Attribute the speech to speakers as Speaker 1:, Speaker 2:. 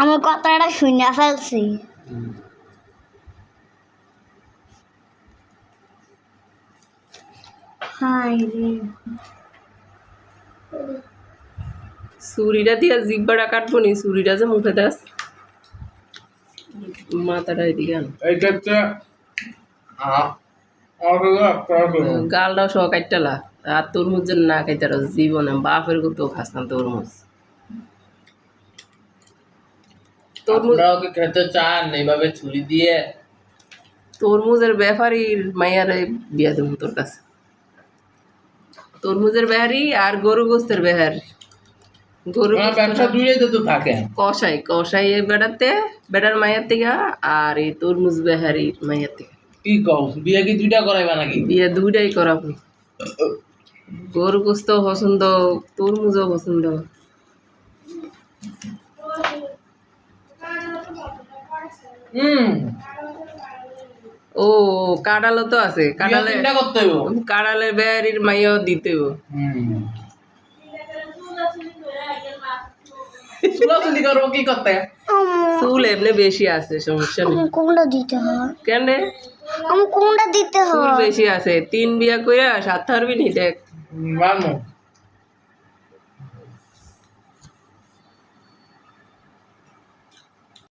Speaker 1: আমার কথাটা শুনে ফেলছি। হাই রে,
Speaker 2: ছুরিটা দিয়ে জিব্বাটা কাটবো নি, ছুরিটা যে মুখে দাস মাথাটা এদিকে আন। গালটাও সহ কাটটালা আর তরমুজের না খাইতার জীবনে বাপের কোথাও খাস না তরমুজ। তরমুজ
Speaker 3: ওকে খেতে চান এইভাবে ছুরি দিয়ে?
Speaker 2: তরমুজের ব্যাপারীর মাইয়ারে বিয়া দেবো তোর কাছে। তরমুজের বেহারি আর গরু গোস্তের বেহারি। গরু
Speaker 3: ব্যবসা দুইটাই তো থাকে।
Speaker 2: কষাই কষাই বেড়াতে বেড়ার মাইয়ার থেকে আর এই তরমুজ বেহারি মাইয়ার থেকে।
Speaker 3: কি কও, বিয়ে কি দুইটা করাইবা নাকি?
Speaker 2: বিয়ে দুইটাই করাবো। গরু গোস্ত পছন্দ, তরমুজও পছন্দ। ও কাঁড়ালও তো আছে, কাঁড়ালে
Speaker 3: করতে হইব।
Speaker 2: কাঁড়ালের বেহারির মাইয়াও দিতে হইব।
Speaker 3: চুলাচুলি করবো কি করতে?
Speaker 2: চুল এমনি বেশি আছে, সমস্যা নেই।
Speaker 1: কোনটা দিতে হয়?
Speaker 2: কেন রে?
Speaker 1: আমি কোনটা দিতে
Speaker 2: চুল
Speaker 1: হয়?
Speaker 2: বেশি আছে, 3 বিয়া কইরা 7 পারবি নি দেখ।
Speaker 3: বানো